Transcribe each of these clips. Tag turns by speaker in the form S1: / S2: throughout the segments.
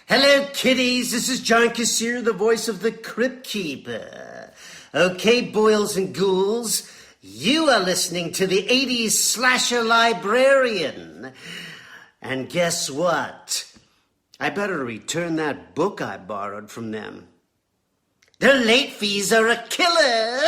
S1: Hello, kiddies. This is John Kassir, the voice of the Crypt Keeper. Okay, boils and ghouls, you are listening to the 80s Slasher Librarian. And guess what? I better return that book I borrowed from them. Their late fees are a killer.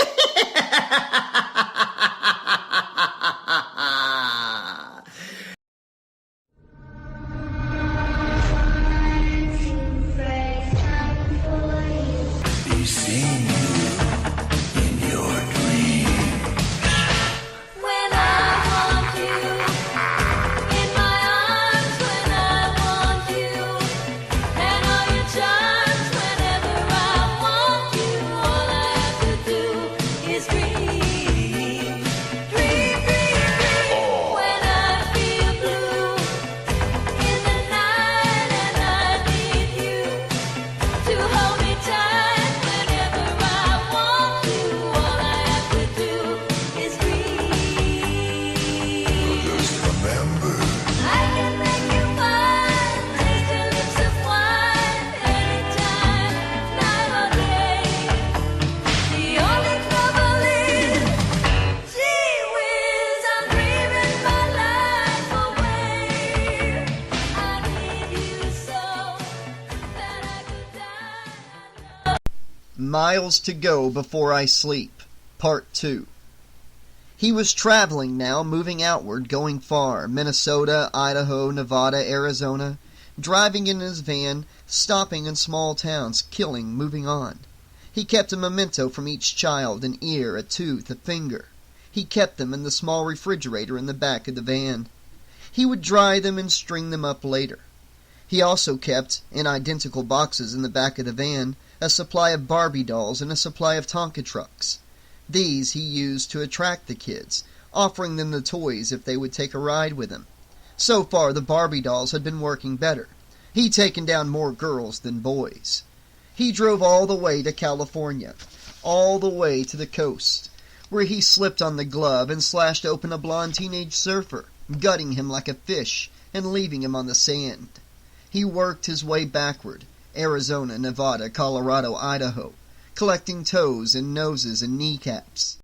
S2: Be seen in your dream.
S3: When I want you in my arms, when I want you, and all your charms. Whenever I want you, all I have to do is dream, dream, dream, dream. When I feel blue in the night and I need you to hold me tight. Whenever I want you, all I have to do is dream.
S2: Just remember,
S3: I can make you mine, taste your lips of wine, anytime, night or day. The only trouble is, gee whiz, I'm dreaming my life away. I need you so that I could die.
S4: Miles to Go Before I Sleep, Part 2. He was traveling now, moving outward, going far, Minnesota, Idaho, Nevada, Arizona, driving in his van, stopping in small towns, killing, moving on. He kept a memento from each child, an ear, a tooth, a finger. He kept them in the small refrigerator in the back of the van. He would dry them and string them up later. He also kept, in identical boxes in the back of the van, a supply of Barbie dolls and a supply of Tonka trucks. These he used to attract the kids, offering them the toys if they would take a ride with him. So far the Barbie dolls had been working better. He'd taken down more girls than boys. He drove all the way to California, all the way to the coast, where he slipped on the glove and slashed open a blonde teenage surfer, gutting him like a fish and leaving him on the sand. He worked his way backward, Arizona, Nevada, Colorado, Idaho, collecting toes and noses and kneecaps.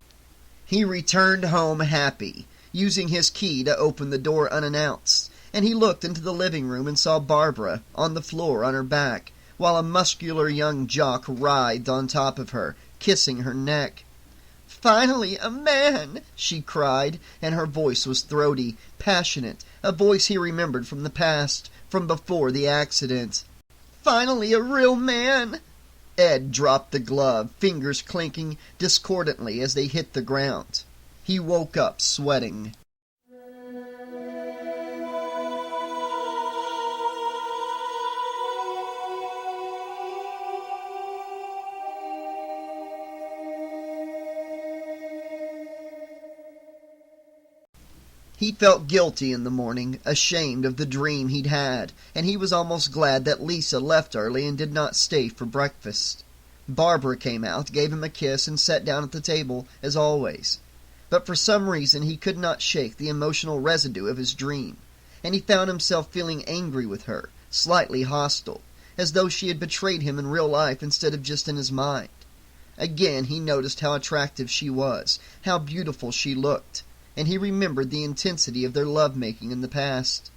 S4: He returned home happy, using his key to open the door unannounced, and he looked into the living room and saw Barbara on the floor on her back, while a muscular young jock writhed on top of her, kissing her neck. "Finally, a man!" she cried, and her voice was throaty, passionate, a voice he remembered from the past, from before the accident. "Finally, a real man!" Ed dropped the glove, fingers clinking discordantly as they hit the ground. He woke up sweating. He felt guilty in the morning, ashamed of the dream he'd had, and he was almost glad that Lisa left early and did not stay for breakfast. Barbara came out, gave him a kiss, and sat down at the table, as always. But for some reason he could not shake the emotional residue of his dream, and he found himself feeling angry with her, slightly hostile, as though she had betrayed him in real life instead of just in his mind. Again he noticed how attractive she was, how beautiful she looked, and he remembered the intensity of their love-making in the past.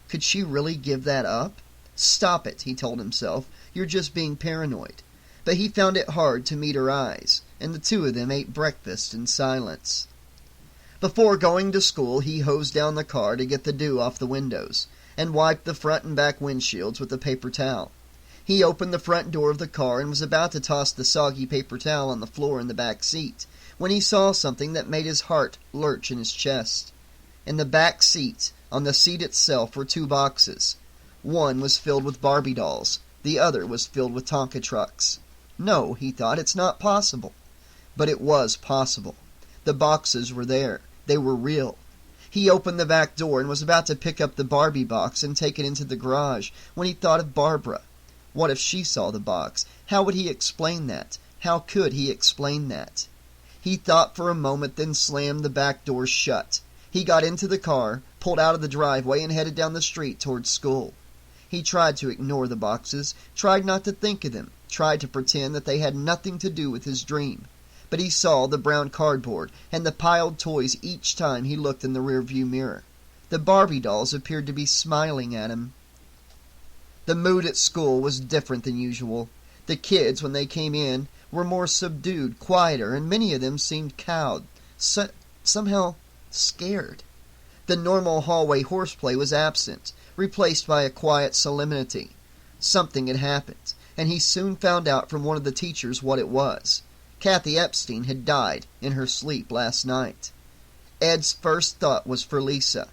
S4: Could she really give that up? Stop it, he told himself. You're just being paranoid. But he found it hard to meet her eyes, and the two of them ate breakfast in silence. Before going to school, he hosed down the car to get the dew off the windows, and wiped the front and back windshields with a paper towel. He opened the front door of the car and was about to toss the soggy paper towel on the floor in the back seat, when he saw something that made his heart lurch in his chest. In the back seat, on the seat itself, were two boxes. One was filled with Barbie dolls. The other was filled with Tonka trucks. No, he thought, it's not possible. But it was possible. The boxes were there. They were real. He opened the back door and was about to pick up the Barbie box and take it into the garage when he thought of Barbara. What if she saw the box? How would he explain that? How could he explain that? He thought for a moment, then slammed the back door shut. He got into the car, pulled out of the driveway, and headed down the street towards school. He tried to ignore the boxes, tried not to think of them, tried to pretend that they had nothing to do with his dream. But he saw the brown cardboard and the piled toys each time he looked in the rearview mirror. The Barbie dolls appeared to be smiling at him. The mood at school was different than usual. The kids, when they came in, were more subdued, quieter, and many of them seemed cowed, somehow scared. The normal hallway horseplay was absent, replaced by a quiet solemnity. Something had happened, and he soon found out from one of the teachers what it was. Kathy Epstein had died in her sleep last night. Ed's first thought was for Lisa.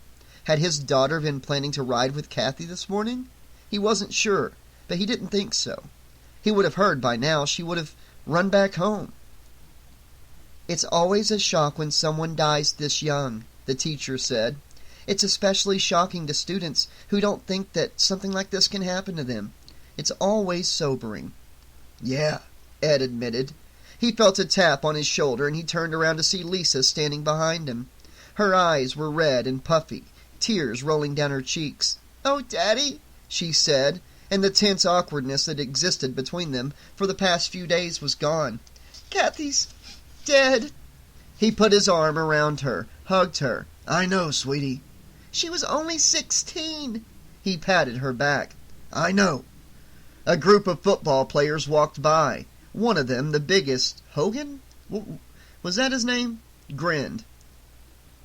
S4: Had his daughter been planning to ride with Kathy this morning? He wasn't sure, but he didn't think so. He would have heard by now. She would have run back home. "It's always a shock when someone dies this young," the teacher said. "It's especially shocking to students who don't think that something like this can happen to them. It's always sobering." "Yeah," Ed admitted. He felt a tap on his shoulder, and he turned around to see Lisa standing behind him. Her eyes were red and puffy, tears rolling down her cheeks. "Oh, Daddy," she said, and the tense awkwardness that existed between them for the past few days was gone. "Kathy's dead." He put his arm around her, hugged her. "I know, sweetie." "She was only 16. He patted her back. "I know." A group of football players walked by. One of them, the biggest, Hogan? Was that his name? Grinned.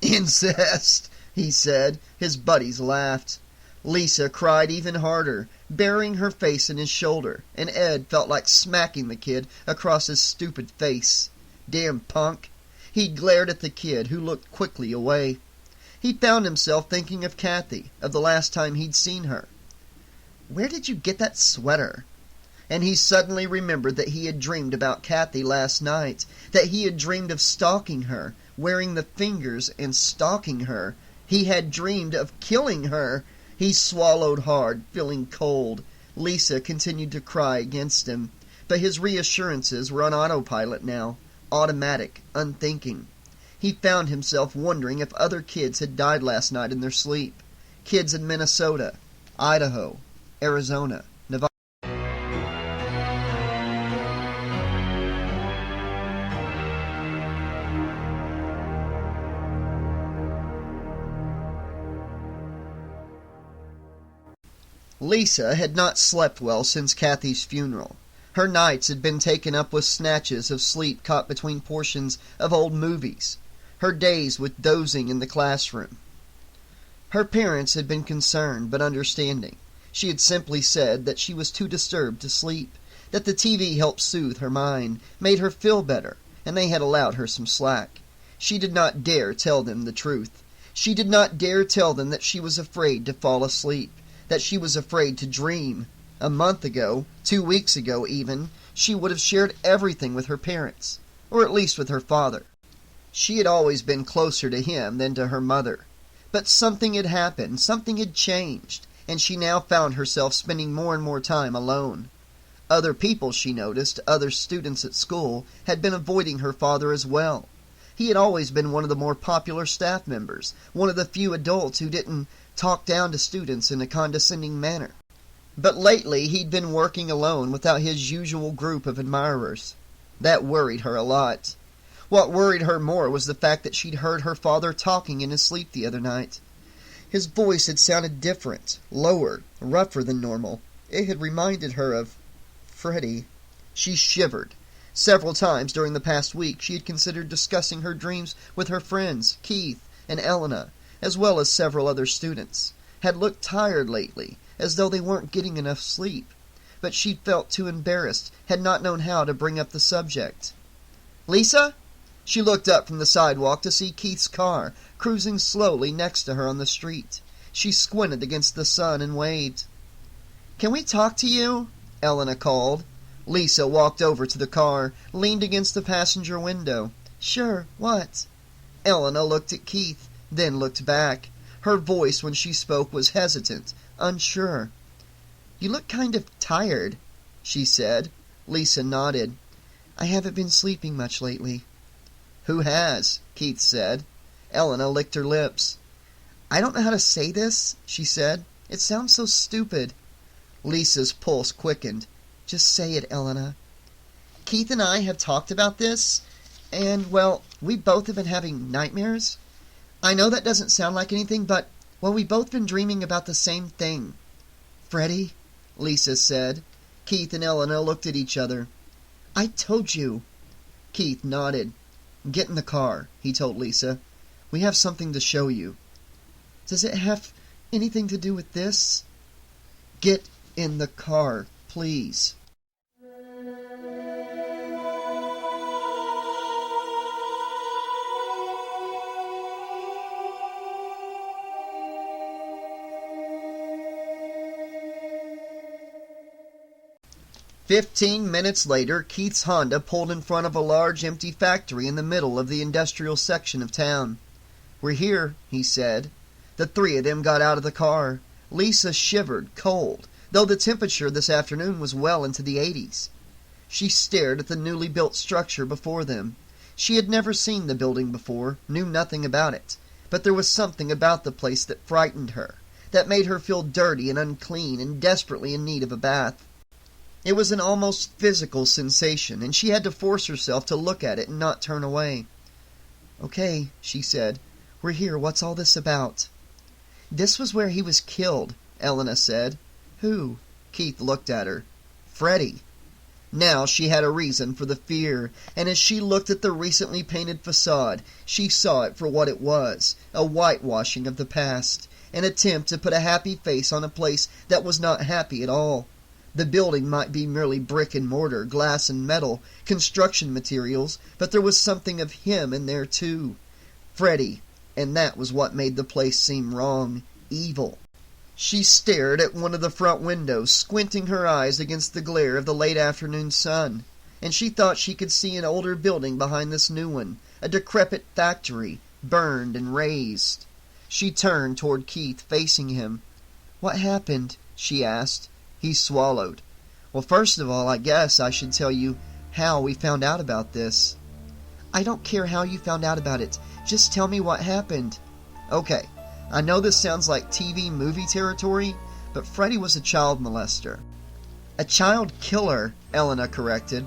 S4: "Incest," he said. His buddies laughed. Lisa cried even harder, burying her face in his shoulder, and Ed felt like smacking the kid across his stupid face. Damn punk. He glared at the kid, who looked quickly away. He found himself thinking of Kathy, of the last time he'd seen her. "Where did you get that sweater?" And he suddenly remembered that he had dreamed about Kathy last night, that he had dreamed of stalking her, wearing the fingers and stalking her. He had dreamed of killing her. He swallowed hard, feeling cold. Lisa continued to cry against him, but his reassurances were on autopilot now, automatic, unthinking. He found himself wondering if other kids had died last night in their sleep. Kids in Minnesota, Idaho, Arizona, Nevada. Lisa had not slept well since Kathy's funeral. Her nights had been taken up with snatches of sleep caught between portions of old movies, her days with dozing in the classroom. Her parents had been concerned but understanding. She had simply said that she was too disturbed to sleep, that the TV helped soothe her mind, made her feel better, and they had allowed her some slack. She did not dare tell them the truth. She did not dare tell them that she was afraid to fall asleep, that she was afraid to dream. A month ago, 2 weeks ago even, she would have shared everything with her parents, or at least with her father. She had always been closer to him than to her mother. But something had happened, something had changed, and she now found herself spending more and more time alone. Other people, she noticed, other students at school, had been avoiding her father as well. He had always been one of the more popular staff members, one of the few adults who didn't talk down to students in a condescending manner. But lately he'd been working alone without his usual group of admirers. That worried her a lot. What worried her more was the fact that she'd heard her father talking in his sleep the other night. His voice had sounded different, lower, rougher than normal. It had reminded her of Freddy. She shivered. Several times during the past week she had considered discussing her dreams with her friends, Keith and Elena, as well as several other students. Had looked tired lately, as though they weren't getting enough sleep. But she'd felt too embarrassed, had not known how to bring up the subject. "Lisa?" She looked up from the sidewalk to see Keith's car cruising slowly next to her on the street. She squinted against the sun and waved. "Can we talk to you?" Elena called. Lisa walked over to the car, leaned against the passenger window. "Sure, what?" Elena looked at Keith, then looked back. Her voice when she spoke was hesitant, unsure. "You look kind of tired," she said. Lisa nodded. "I haven't been sleeping much lately." "Who has?" Keith said. Elena licked her lips. I don't know how to say this, she said. It sounds so stupid. Lisa's pulse quickened. Just say it, Elena. Keith and I have talked about this, and, well, we both have been having nightmares. I know that doesn't sound like anything, but, well, we've both been dreaming about the same thing. Freddy, Lisa said. Keith and Elena looked at each other. I told you. Keith nodded. Get in the car, he told Lisa. We have something to show you. Does it have anything to do with this? Get in the car, please. "15 minutes later, Keith's Honda pulled in front of a large empty factory in the middle of the industrial section of town. We're here, he said. The three of them got out of the car. Lisa shivered, cold, though the temperature this afternoon was well into the 80s. She stared at the newly built structure before them. She had never seen the building before, knew nothing about it, but there was something about the place that frightened her, that made her feel dirty and unclean and desperately in need of a bath. It was an almost physical sensation, and she had to force herself to look at it and not turn away. Okay, she said. We're here. What's all this about? This was where he was killed, Elena said. Who? Keith looked at her. Freddy. Now she had a reason for the fear, and as she looked at the recently painted facade, she saw it for what it was, a whitewashing of the past, an attempt to put a happy face on a place that was not happy at all. The building might be merely brick and mortar, glass and metal, construction materials, but there was something of him in there too. Freddy, and that was what made the place seem wrong, evil. She stared at one of the front windows, squinting her eyes against the glare of the late afternoon sun, and she thought she could see an older building behind this new one, a decrepit factory, burned and razed. She turned toward Keith, facing him. What happened? She asked. He swallowed. Well, first of all, I guess I should tell you how we found out about this. I don't care how you found out about it. Just tell me what happened. Okay, I know this sounds like TV movie territory, but Freddy was a child molester. A child killer, Elena corrected.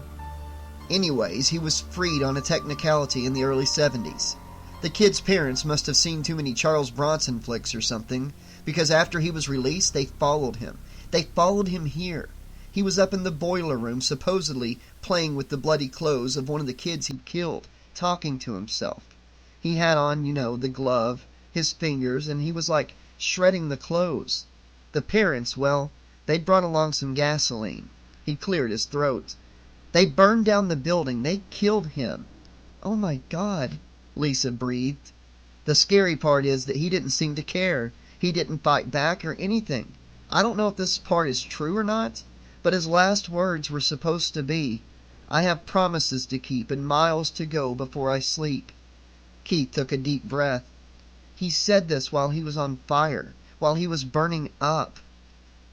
S4: Anyways, he was freed on a technicality in the early 70s. The kid's parents must have seen too many Charles Bronson flicks or something, because after he was released, they followed him. They followed him here. He was up in the boiler room, supposedly playing with the bloody clothes of one of the kids he'd killed, talking to himself. He had on, the glove, his fingers, and he was like shredding the clothes. The parents, well, they'd brought along some gasoline. He cleared his throat. They burned down the building. They killed him. Oh my God, Lisa breathed. The scary part is that he didn't seem to care. He didn't fight back or anything. I don't know if this part is true or not, but his last words were supposed to be, I have promises to keep and miles to go before I sleep. Keith took a deep breath. He said this while he was on fire, while he was burning up.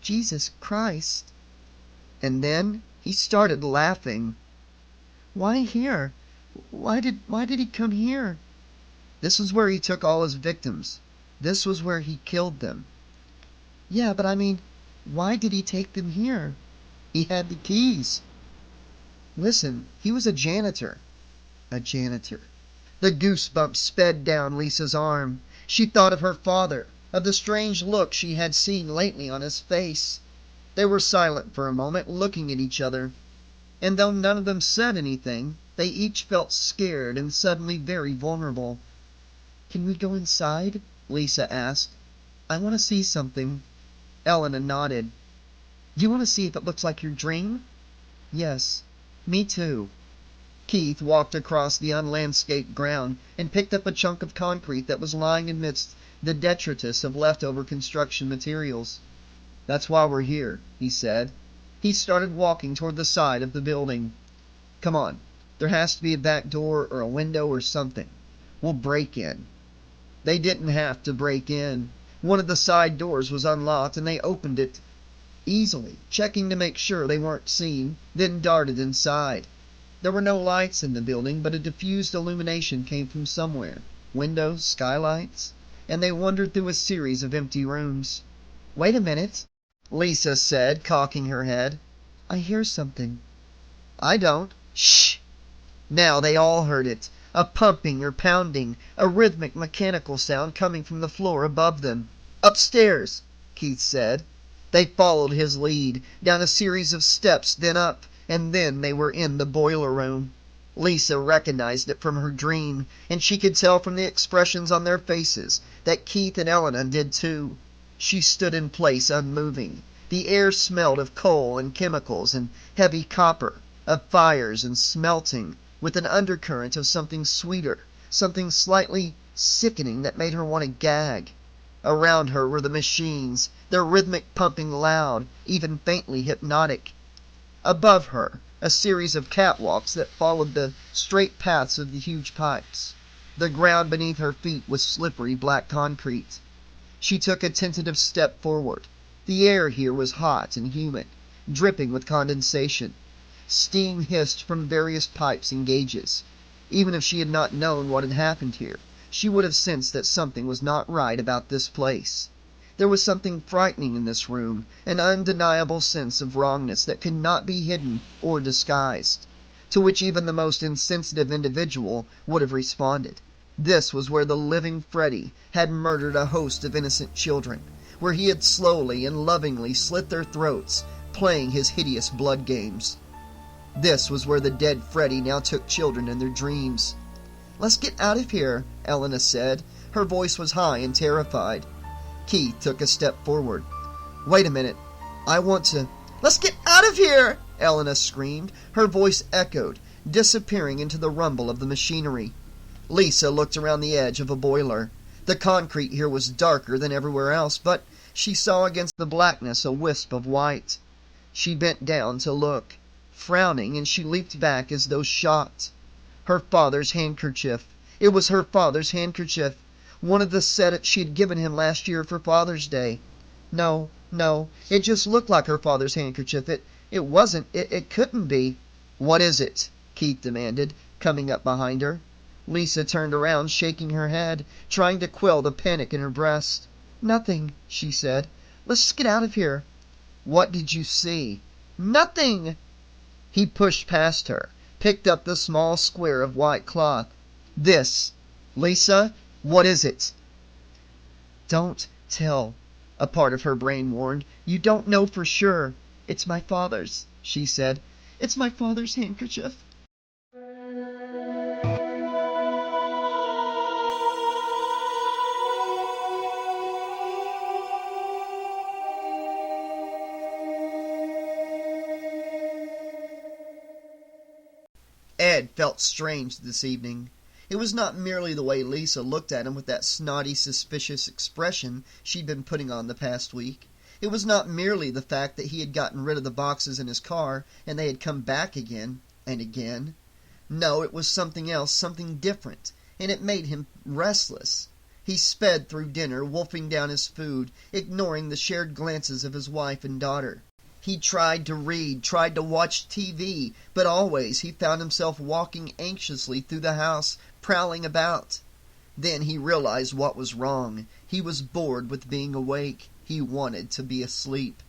S4: Jesus Christ. And then he started laughing. Why here? Why did he come here? This was where he took all his victims. This was where he killed them. Yeah, but I mean, why did he take them here? He had the keys. Listen, he was a janitor. A janitor. The goosebumps sped down Lisa's arm. She thought of her father, of the strange look she had seen lately on his face. They were silent for a moment, looking at each other. And though none of them said anything, they each felt scared and suddenly very vulnerable. Can we go inside? Lisa asked. I want to see something. Elena nodded. You want to see if it looks like your dream? Yes, me too. Keith walked across the unlandscaped ground and picked up a chunk of concrete that was lying amidst the detritus of leftover construction materials. That's why we're here, he said. He started walking toward the side of the building. Come on, there has to be a back door or a window or something. We'll break in. They didn't have to break in. One of the side doors was unlocked, and they opened it easily, checking to make sure they weren't seen, then darted inside. There were no lights in the building, but a diffused illumination came from somewhere. windows, skylights, and they wandered through a series of empty rooms. "Wait a minute," Lisa said, cocking her head. "I hear something." "I don't." "Shh!" Now they all heard it. A pumping or pounding, a rhythmic mechanical sound coming from the floor above them. "Upstairs," Keith said. They followed his lead, down a series of steps, then up, and then they were in the boiler room. Lisa recognized it from her dream, and she could tell from the expressions on their faces that Keith and Elena did too. She stood in place, unmoving. The air smelled of coal and chemicals and heavy copper, of fires and smelting, with an undercurrent of something sweeter, something slightly sickening that made her want to gag. Around her were the machines, their rhythmic pumping loud, even faintly hypnotic. Above her, a series of catwalks that followed the straight paths of the huge pipes. The ground beneath her feet was slippery black concrete. She took a tentative step forward. The air here was hot and humid, dripping with condensation. Steam hissed from various pipes and gauges. Even if she had not known what had happened here, she would have sensed that something was not right about this place. There was something frightening in this room, an undeniable sense of wrongness that could not be hidden or disguised, to which even the most insensitive individual would have responded. This was where the living Freddy had murdered a host of innocent children, where he had slowly and lovingly slit their throats, playing his hideous blood games. This was where the dead Freddy now took children in their dreams. "Let's get out of here," Elena said. Her voice was high and terrified. Keith took a step forward. "Wait a minute. I want to—" "Let's get out of here!" Elena screamed. Her voice echoed, disappearing into the rumble of the machinery. Lisa looked around the edge of a boiler. The concrete here was darker than everywhere else, but she saw against the blackness a wisp of white. She bent down to look, frowning, and she leaped back as though shot. Her father's handkerchief. It was her father's handkerchief. One of the set she had given him last year for Father's Day. No, it just looked like her father's handkerchief. It wasn't. It couldn't be. "What is it?" Keith demanded, coming up behind her. Lisa turned around, shaking her head, trying to quell the panic in her breast. "Nothing," she said. "Let's just get out of here." "What did you see?" "Nothing!" He pushed past her, picked up the small square of white cloth. "This. Lisa, what is it?" "Don't tell," a part of her brain warned. "You don't know for sure." "It's my father's," she said. "It's my father's handkerchief." Ed felt strange this evening. It was not merely the way Lisa looked at him with that snotty, suspicious expression she'd been putting on the past week. It was not merely the fact that he had gotten rid of the boxes in his car and they had come back again and again. No, it was something else, something different, and it made him restless. He sped through dinner, wolfing down his food, ignoring the shared glances of his wife and daughter. He tried to read, tried to watch TV, but always he found himself walking anxiously through the house, prowling about. Then he realized what was wrong. He was bored with being awake. He wanted to be asleep.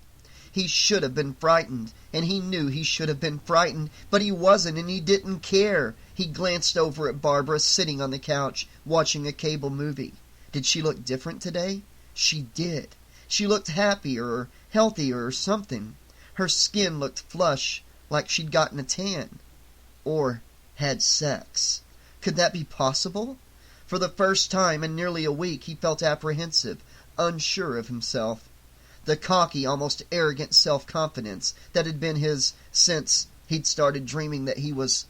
S4: He should have been frightened, and he knew he should have been frightened, but he wasn't, and he didn't care. He glanced over at Barbara sitting on the couch, watching a cable movie. Did she look different today? She did. She looked happier or healthier or something. Her skin looked flush, like she'd gotten a tan. Or had sex. Could that be possible? For the first time in nearly a week he felt apprehensive, unsure of himself. The cocky, almost arrogant self-confidence that had been his since he'd started dreaming that he was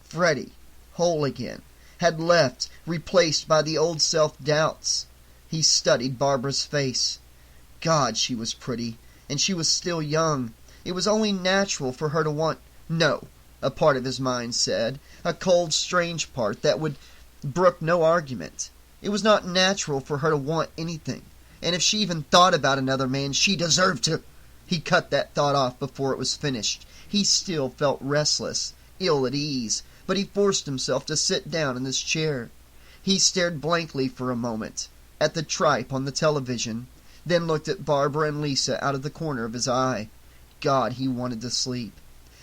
S4: Freddy, whole again, had left, replaced by the old self-doubts. He studied Barbara's face. God, she was pretty, and she was still young. It was only natural for her to want— No, a part of his mind said, a cold, strange part that would brook no argument. It was not natural for her to want anything, and if she even thought about another man, she deserved to— He cut that thought off before it was finished. He still felt restless, ill at ease, but he forced himself to sit down in this chair. He stared blankly for a moment at the tripe on the television, then looked at Barbara and Lisa out of the corner of his eye. God, he wanted to sleep.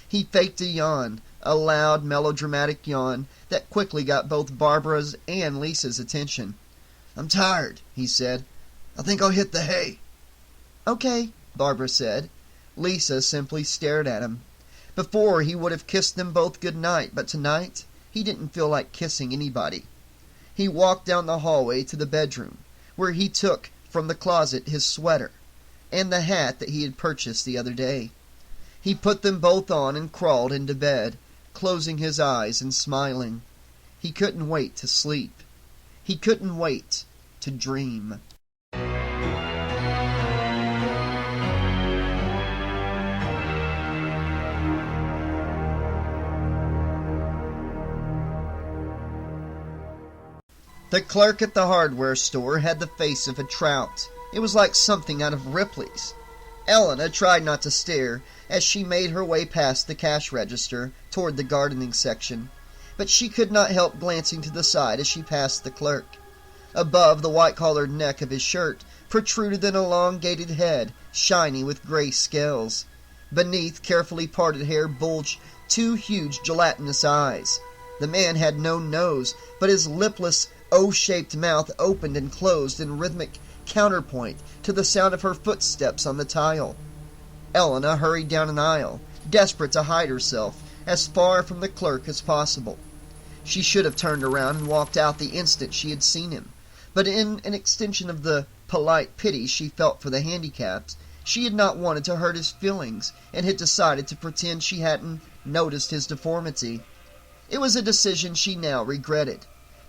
S4: He faked a yawn, a loud, melodramatic yawn that quickly got both Barbara's and Lisa's attention. "I'm tired," he said. "I think I'll hit the hay." "Okay," Barbara said. Lisa simply stared at him. Before, he would have kissed them both good night, but tonight he didn't feel like kissing anybody. He walked down the hallway to the bedroom, where he took from the closet his sweater and the hat that he had purchased the other day. He put them both on and crawled into bed, closing his eyes and smiling. He couldn't wait to sleep. He couldn't wait to dream. The clerk at the hardware store had the face of a trout. It was like something out of Ripley's. Elena tried not to stare as she made her way past the cash register toward the gardening section, but she could not help glancing to the side as she passed the clerk. Above the white-collared neck of his shirt protruded an elongated head, shiny with gray scales. Beneath carefully parted hair bulged two huge gelatinous eyes. The man had no nose, but his lipless, O-shaped mouth opened and closed in rhythmic counterpoint to the sound of her footsteps on the tile. Elena hurried down an aisle, desperate to hide herself as far from the clerk as possible. She should have turned around and walked out the instant she had seen him, but in an extension of the polite pity she felt for the handicapped, she had not wanted to hurt his feelings and had decided to pretend she hadn't noticed his deformity. It was a decision she now regretted.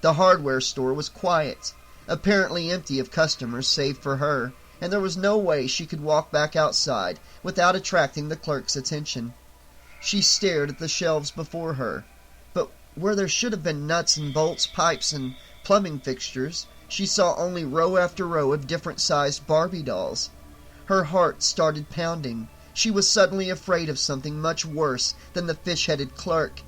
S4: The hardware store was quiet, apparently empty of customers save for her, and there was no way she could walk back outside without attracting the clerk's attention. She stared at the shelves before her, but where there should have been nuts and bolts, pipes, and plumbing fixtures, she saw only row after row of different-sized Barbie dolls. Her heart started pounding. She was suddenly afraid of something much worse than the fish-headed clerk.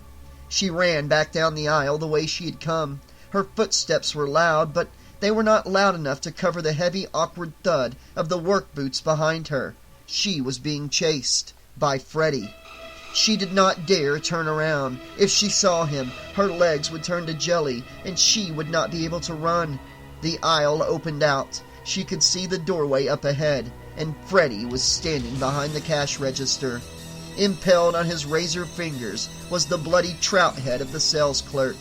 S4: She ran back down the aisle the way she had come. Her footsteps were loud, but they were not loud enough to cover the heavy, awkward thud of the work boots behind her. She was being chased by Freddy. She did not dare turn around. If she saw him, her legs would turn to jelly, and she would not be able to run. The aisle opened out. She could see the doorway up ahead, and Freddy was standing behind the cash register. Impaled on his razor fingers was the bloody trout head of the sales clerk.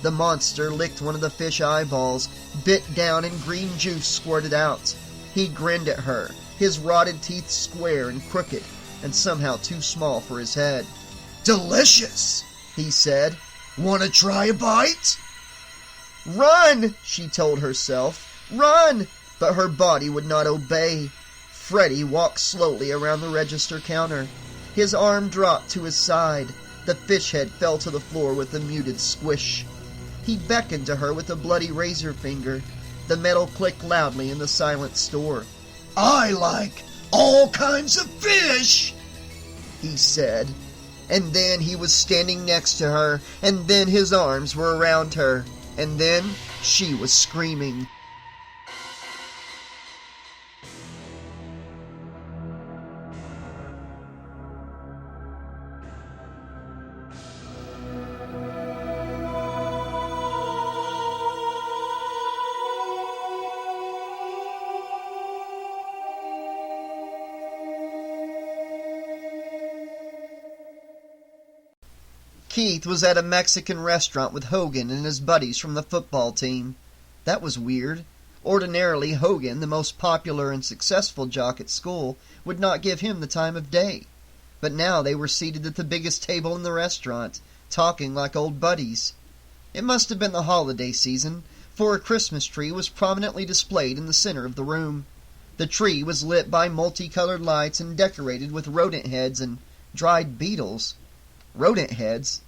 S4: The monster licked one of the fish eyeballs, bit down, and green juice squirted out. He grinned at her, his rotted teeth square and crooked, and somehow too small for his head. "Delicious," he said. "Want to try a bite?" "Run," she told herself. "Run!" But her body would not obey. Freddy walked slowly around the register counter. His arm dropped to his side. The fish head fell to the floor with a muted squish. He beckoned to her with a bloody razor finger. The metal clicked loudly in the silent store. "I like all kinds of fish," he said. And then he was standing next to her, and then his arms were around her, and then she was screaming. Keith was at a Mexican restaurant with Hogan and his buddies from the football team. That was weird. Ordinarily, Hogan, the most popular and successful jock at school, would not give him the time of day. But now they were seated at the biggest table in the restaurant, talking like old buddies. It must have been the holiday season, for a Christmas tree was prominently displayed in the center of the room. The tree was lit by multicolored lights and decorated with rodent heads and dried beetles. Rodent heads?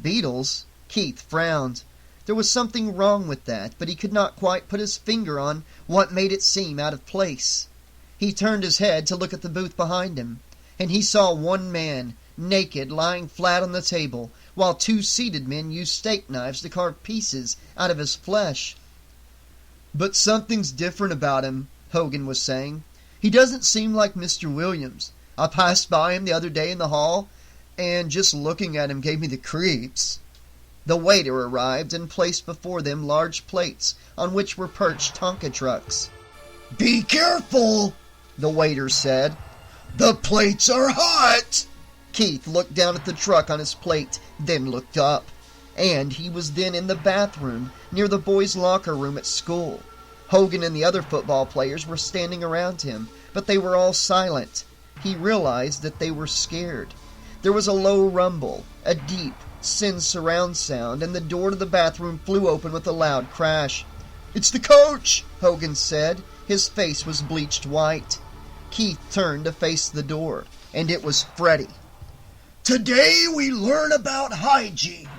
S4: Beetles? Keith frowned. There was something wrong with that, but he could not quite put his finger on what made it seem out of place. He turned his head to look at the booth behind him, and he saw one man, naked, lying flat on the table, while two seated men used steak knives to carve pieces out of his flesh. "But something's different about him," Hogan was saying. "He doesn't seem like Mr. Williams. I passed by him the other day in the hall, and just looking at him gave me the creeps." The waiter arrived and placed before them large plates on which were perched Tonka trucks.
S2: Be careful,
S4: The waiter said.
S2: the plates are hot.
S4: Keith looked down at the truck on his plate, then looked up. And he was then in the bathroom near the boys' locker room at school. Hogan and the other football players were standing around him, but they were all silent. He realized that they were scared. There was a low rumble, a deep, sin surround sound, and the door to the bathroom flew open with a loud crash. "It's the coach," Hogan said. His face was bleached white. Keith turned to face the door, and it was Freddy.
S2: Today we learn about hygiene.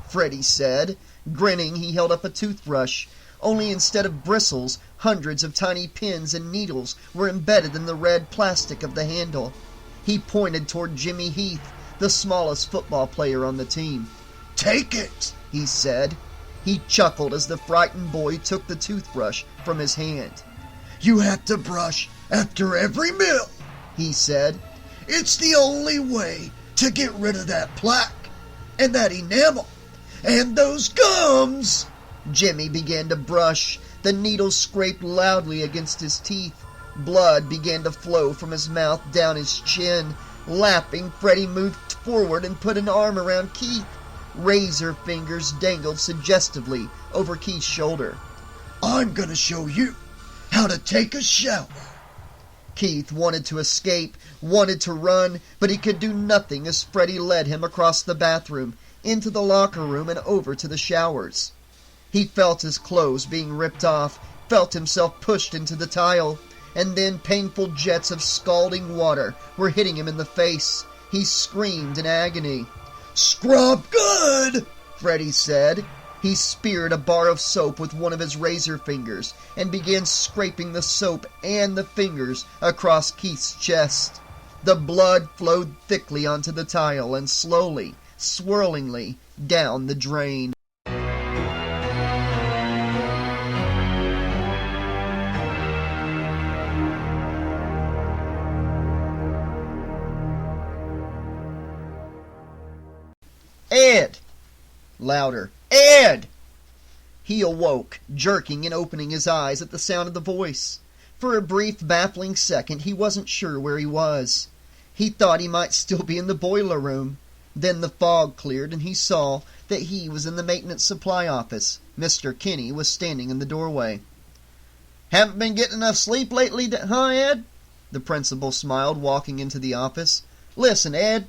S4: Freddy said. Grinning, he held up a toothbrush. Only instead of bristles, hundreds of tiny pins and needles were embedded in the red plastic of the handle. He pointed toward Jimmy Heath, the smallest football player on the team.
S2: Take it,
S4: he said. He chuckled as the frightened boy took the toothbrush from his hand.
S2: You have to brush after every meal,
S4: he said.
S2: It's the only way to get rid of that plaque and that enamel and those gums.
S4: Jimmy began to brush. The needles scraped loudly against his teeth. Blood began to flow from his mouth down his chin. Laughing, Freddy moved forward and put an arm around Keith. Razor fingers dangled suggestively over Keith's shoulder.
S2: I'm gonna show you how to take a shower.
S4: Keith wanted to escape, wanted to run, but he could do nothing as Freddy led him across the bathroom, into the locker room and over to the showers. He felt his clothes being ripped off, felt himself pushed into the tile, and then painful jets of scalding water were hitting him in the face. He screamed in agony.
S2: Scrub good,
S4: Freddy said. He speared a bar of soap with one of his razor fingers and began scraping the soap and the fingers across Keith's chest. The blood flowed thickly onto the tile and slowly, swirlingly, down the drain. Ed! Louder. Ed! He awoke, jerking and opening his eyes at the sound of the voice. For a brief, baffling second, he wasn't sure where he was. He thought he might still be in the boiler room. Then the fog cleared, and he saw that he was in the maintenance supply office. Mr. Kinney was standing in the doorway. "Haven't been getting enough sleep lately, huh, Ed?" The principal smiled, walking into the office. "Listen, Ed,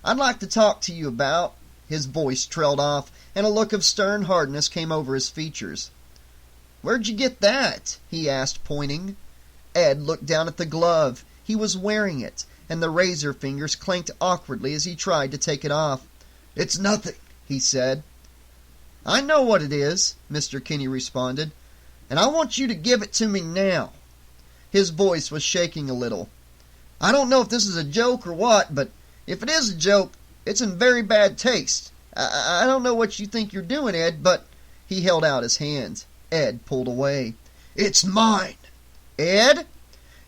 S4: I'd like to talk to you about..." His voice trailed off, and a look of stern hardness came over his features. "Where'd you get that?" he asked, pointing. Ed looked down at the glove. He was wearing it, and the razor fingers clanked awkwardly as he tried to take it off.
S2: It's nothing,
S4: he said. "I know what it is," Mr. Kinney responded, "and I want you to give it to me now." His voice was shaking a little. "I don't know if this is a joke or what, but if it is a joke, it's in very bad taste. I don't know what you think you're doing, Ed, but..." He held out his hand. Ed pulled away.
S2: It's mine.
S4: "Ed?"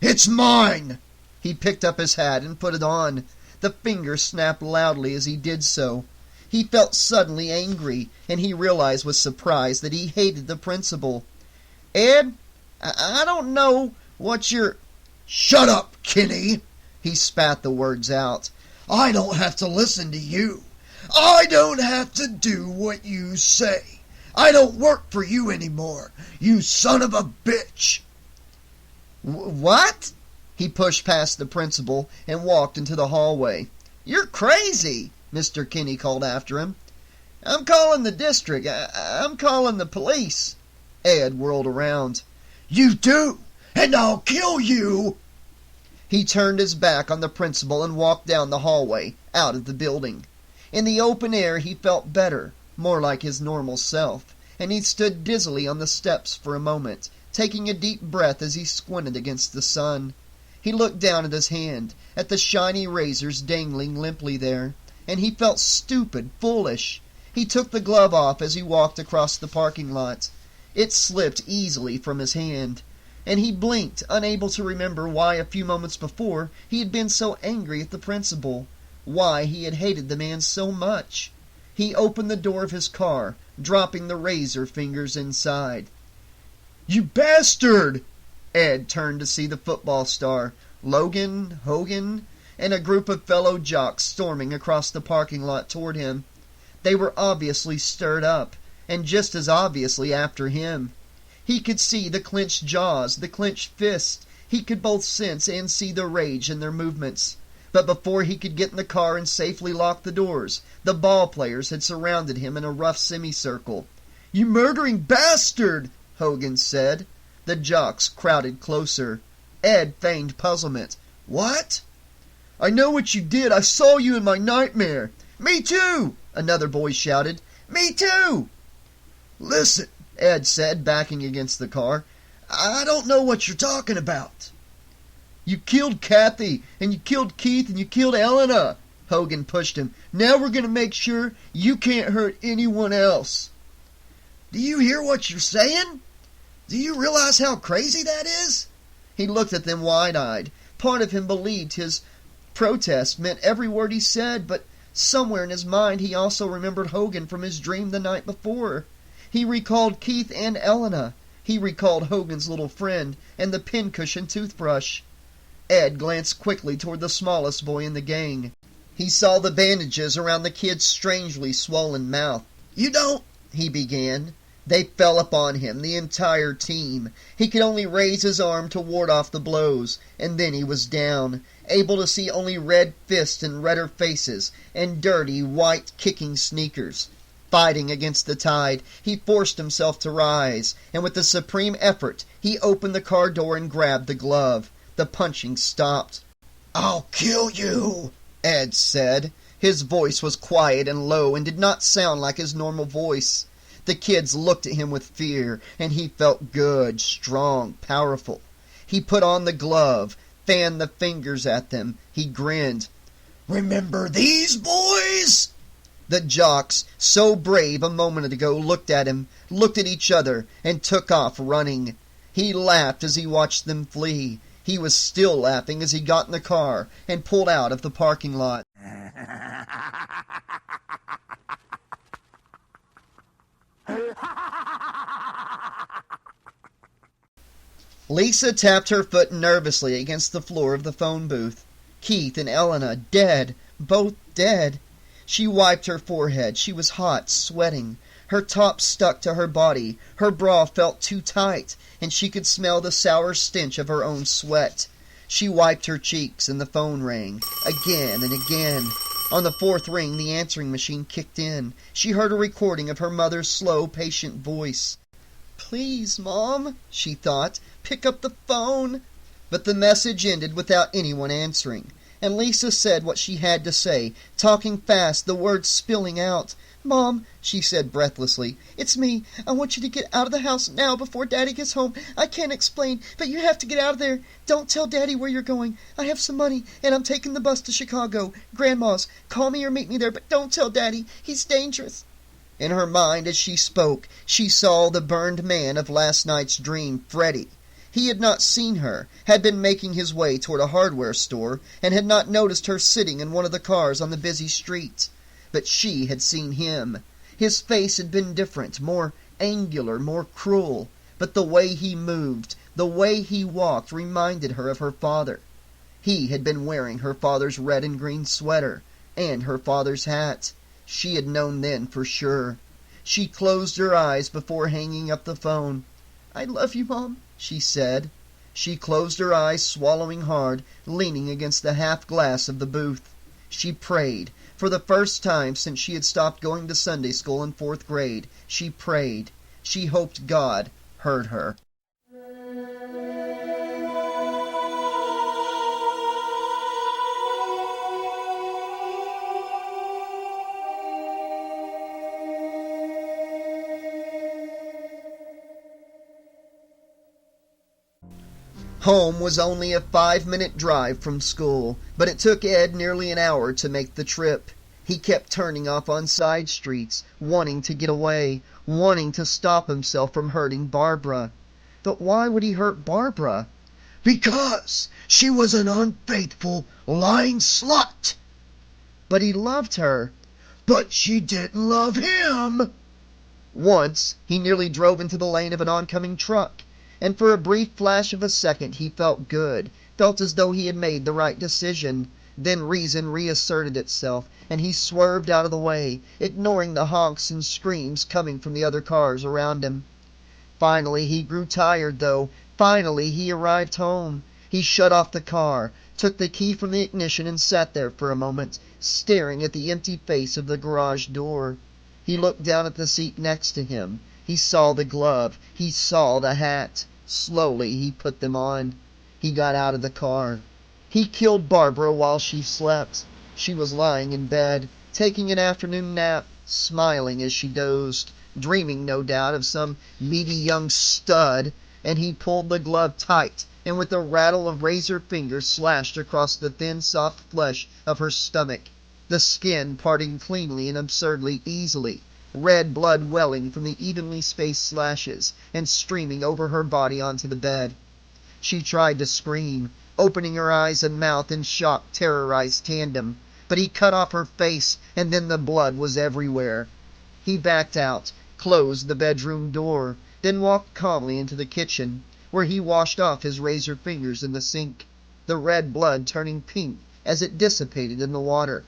S2: It's mine.
S4: He picked up his hat and put it on. The fingers snapped loudly as he did so. He felt suddenly angry, and he realized with surprise that he hated the principal. "Ed, I don't know what you're..."
S2: Shut up, Kinney.
S4: He spat the words out.
S2: I don't have to listen to you. I don't have to do what you say. I don't work for you anymore, you son of a bitch.
S4: What? He pushed past the principal and walked into the hallway. "You're crazy," Mr. Kinney called after him. "I'm calling the district. I'm calling the police." Ed whirled around.
S2: You do, and I'll kill you.
S4: He turned his back on the principal and walked down the hallway, out of the building. In the open air he felt better, more like his normal self, and he stood dizzily on the steps for a moment, taking a deep breath as he squinted against the sun. He looked down at his hand, at the shiny razors dangling limply there. and he felt stupid, foolish. He took the glove off as he walked across the parking lot. It slipped easily from his hand, and he blinked, unable to remember why a few moments before he had been so angry at the principal, why he had hated the man so much. He opened the door of his car, dropping the razor fingers inside. "You bastard!" Ed turned to see the football star, Logan, Hogan, and a group of fellow jocks storming across the parking lot toward him. They were obviously stirred up, and just as obviously after him. He could see the clenched jaws, the clenched fists. He could both sense and see the rage in their movements. But before he could get in the car and safely lock the doors, the ball players had surrounded him in a rough semicircle. "You murdering bastard!" Hogan said. The jocks crowded closer. Ed feigned puzzlement. "What?" "I know what you did. I saw you in my nightmare." "Me too!" another boy shouted. "Me too!" "Listen," Ed said, backing against the car. "I don't know what you're talking about." "You killed Kathy, and you killed Keith, and you killed Elena." Hogan pushed him. "Now we're going to make sure you can't hurt anyone else." "Do you hear what you're saying? Do you realize how crazy that is?" He looked at them wide-eyed. Part of him believed his protest meant every word he said, but somewhere in his mind he also remembered Hogan from his dream the night before. He recalled Keith and Elena. He recalled Hogan's little friend and the pincushion toothbrush. Ed glanced quickly toward the smallest boy in the gang. He saw the bandages around the kid's strangely swollen mouth. "You don't," he began. They fell upon him, the entire team. He could only raise his arm to ward off the blows, and then he was down, able to see only red fists and redder faces, and dirty, white, kicking sneakers. Fighting against the tide, he forced himself to rise, and with a supreme effort, he opened the car door and grabbed the glove. The punching stopped. "I'll kill you," Ed said. His voice was quiet and low and did not sound like his normal voice. The kids looked at him with fear, and he felt good, strong, powerful. He put on the glove, fanned the fingers at them. He grinned. "Remember these boys?" The jocks, so brave a moment ago, looked at him, looked at each other, and took off running. He laughed as he watched them flee. He was still laughing as he got in the car and pulled out of the parking lot. Lisa tapped her foot nervously against the floor of the phone booth. Keith and Elena, dead, both dead. She wiped her forehead. She was hot, sweating. Her top stuck to her body. Her bra felt too tight, and she could smell the sour stench of her own sweat. She wiped her cheeks, and the phone rang. Again and again. On the fourth ring, the answering machine kicked in. She heard a recording of her mother's slow, patient voice. "Please, Mom," she thought, "pick up the phone." But the message ended without anyone answering, and Lisa said what she had to say, talking fast, the words spilling out. "Mom," she said breathlessly, "it's me. I want you to get out of the house now before Daddy gets home. I can't explain, but you have to get out of there. Don't tell Daddy where you're going. I have some money, and I'm taking the bus to Chicago. Grandma's. Call me or meet me there, but don't tell Daddy. He's dangerous." In her mind, as she spoke, she saw the burned man of last night's dream, Freddy. He had not seen her, had been making his way toward a hardware store, and had not noticed her sitting in one of the cars on the busy street. But she had seen him. His face had been different, more angular, more cruel. But the way he moved, the way he walked, reminded her of her father. He had been wearing her father's red and green sweater, and her father's hat. She had known then for sure. She closed her eyes before hanging up the phone. "I love you, Mom," she said. She closed her eyes, swallowing hard, leaning against the half glass of the booth. She prayed. For the first time since she had stopped going to Sunday school in 4th grade, she prayed. She hoped God heard her. Home was only a 5-minute drive from school, but it took Ed nearly an hour to make the trip. He kept turning off on side streets, wanting to get away, wanting to stop himself from hurting Barbara. But why would he hurt Barbara?
S2: Because she was an unfaithful, lying slut.
S4: But he loved her.
S2: But she didn't love him.
S4: Once, he nearly drove into the lane of an oncoming truck, and for a brief flash of a second he felt good, felt as though he had made the right decision. Then reason reasserted itself, and he swerved out of the way, ignoring the honks and screams coming from the other cars around him. Finally he grew tired, though. Finally he arrived home. He shut off the car, took the key from the ignition, and sat there for a moment, staring at the empty face of the garage door. He looked down at the seat next to him. He saw the glove. He saw the hat. Slowly he put them on. He got out of the car. He killed Barbara while she slept. She was lying in bed, taking an afternoon nap, smiling as she dozed, dreaming no doubt of some meaty young stud, and he pulled the glove tight, and with a rattle of razor fingers slashed across the thin soft flesh of her stomach, the skin parting cleanly and absurdly easily, red blood welling from the evenly spaced slashes and streaming over her body onto the bed. She tried to scream, opening her eyes and mouth in shock terrorized tandem, but he cut off her face, and then the blood was everywhere. He backed out, closed the bedroom door, then walked calmly into the kitchen, where he washed off his razor fingers in the sink, the red blood turning pink as it dissipated in the water.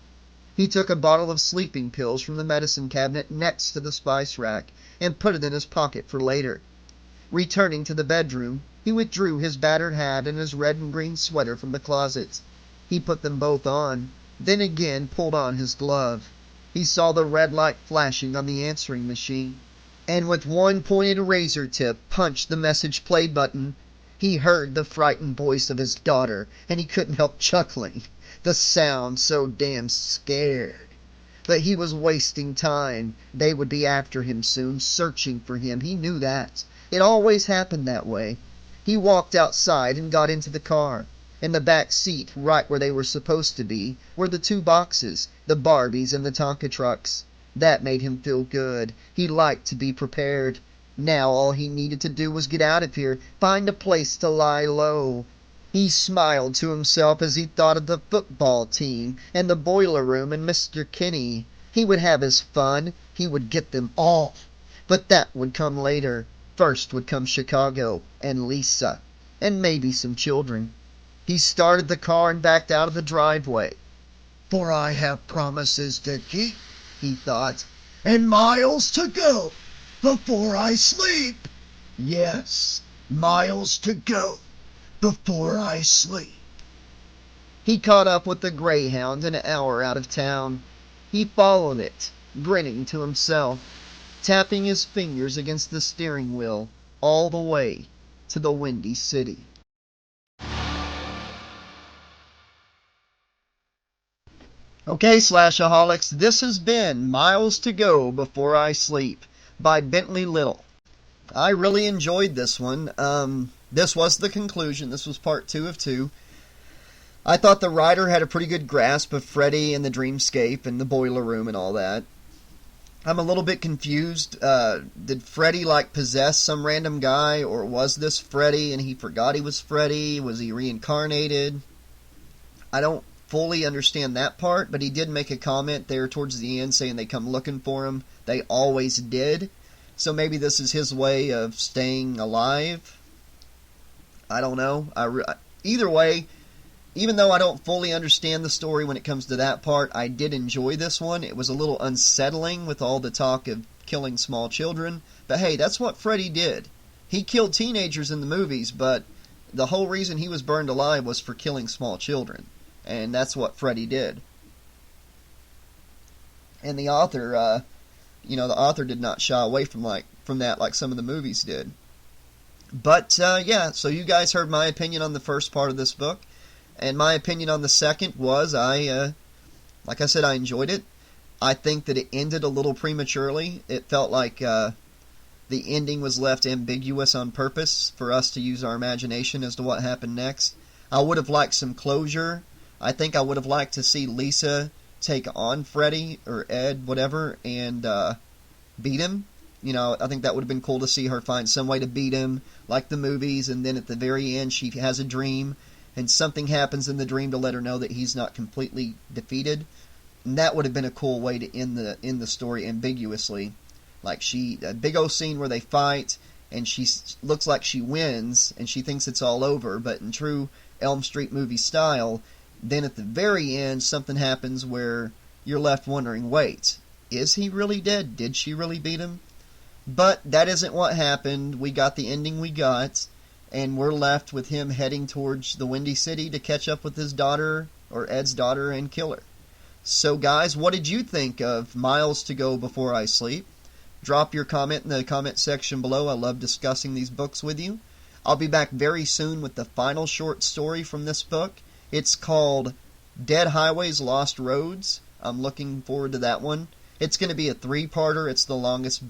S4: He took a bottle of sleeping pills from the medicine cabinet next to the spice rack and put it in his pocket for later. Returning to the bedroom, he withdrew his battered hat and his red and green sweater from the closet. He put them both on, then again pulled on his glove. He saw the red light flashing on the answering machine, and with one pointed razor tip punched the message play button. He heard the frightened voice of his daughter, and he couldn't help chuckling. The sound so damn scared. But he was wasting time. They would be after him soon, searching for him. He knew that. It always happened that way. He walked outside and got into the car. In the back seat, right where they were supposed to be, were the two boxes, the Barbies and the Tonka trucks. That made him feel good. He liked to be prepared. Now all he needed to do was get out of here, find a place to lie low. He smiled to himself as he thought of the football team, and the boiler room, and Mr. Kinney. He would have his fun. He would get them all. But that would come later. First would come Chicago, and Lisa, and maybe some children. He started the car and backed out of the driveway.
S2: For I have promises to keep, he thought, and miles to go before I sleep. Yes, miles to go before I sleep.
S4: He caught up with the Greyhound an hour out of town. He followed it, grinning to himself, tapping his fingers against the steering wheel, all the way to the Windy City. Okay, Slashaholics, this has been Miles to Go Before I Sleep by Bentley Little. I really enjoyed this one. This was the conclusion. This was part 2 of 2. I thought the writer had a pretty good grasp of Freddy and the dreamscape and the boiler room and all that. I'm a little bit confused. Did Freddy, possess some random guy, or was this Freddy and he forgot he was Freddy? Was he reincarnated? I don't fully understand that part, but he did make a comment there towards the end saying they come looking for him. They always did. So maybe this is his way of staying alive. I don't know. Either way, even though I don't fully understand the story when it comes to that part, I did enjoy this one. It was a little unsettling with all the talk of killing small children. But hey, that's what Freddy did. He killed teenagers in the movies, but the whole reason he was burned alive was for killing small children. And that's what Freddy did. And the author, the author did not shy away from that like some of the movies did. But, yeah, so you guys heard my opinion on the first part of this book. And my opinion on the second was, like I said, I enjoyed it. I think that it ended a little prematurely. It felt like the ending was left ambiguous on purpose for us to use our imagination as to what happened next. I would have liked some closure. I think I would have liked to see Lisa take on Freddy or Ed, whatever, and beat him. You know, I think that would have been cool to see her find some way to beat him, like the movies, and then at the very end she has a dream, and something happens in the dream to let her know that he's not completely defeated. And that would have been a cool way to end the story ambiguously. Like a big old scene where they fight, and she looks like she wins, and she thinks it's all over, but in true Elm Street movie style, then at the very end something happens where you're left wondering, wait, is he really dead? Did she really beat him? But that isn't what happened. We got the ending we got, and we're left with him heading towards the Windy City to catch up with his daughter, or Ed's daughter, and kill her. So guys, what did you think of Miles to Go Before I Sleep? Drop your comment in the comment section below. I love discussing these books with you. I'll be back very soon with the final short story from this book. It's called Dead Highways, Lost Roads. I'm looking forward to that one. It's going to be a 3-parter. It's the longest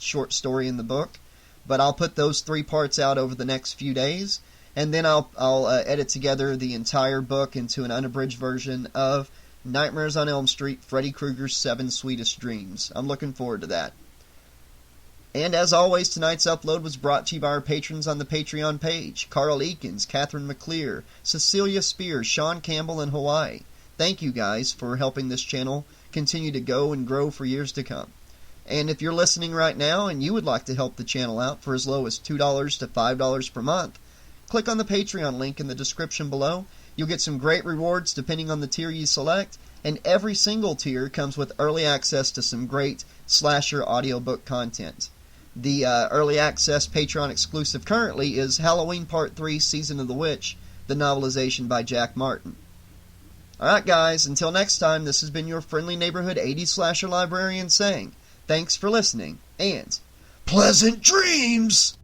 S4: short story in the book. But I'll put those 3 parts out over the next few days. And then I'll edit together the entire book into an unabridged version of Nightmares on Elm Street, Freddy Krueger's 7 Sweetest Dreams. I'm looking forward to that. And as always, tonight's upload was brought to you by our patrons on the Patreon page. Carl Eakins, Catherine McClear, Cecilia Spears, Sean Campbell in Hawaii. Thank you guys for helping this channel continue to go and grow for years to come. And if you're listening right now and you would like to help the channel out for as low as $2 to $5 per month, click on the Patreon link in the description below. You'll get some great rewards depending on the tier you select, and every single tier comes with early access to some great slasher audiobook content. The early access Patreon exclusive currently is Halloween Part 3 Season of the Witch, the novelization by Jack Martin. Alright guys, until next time, this has been your friendly neighborhood 80s slasher librarian saying, thanks for listening, and
S2: Pleasant dreams!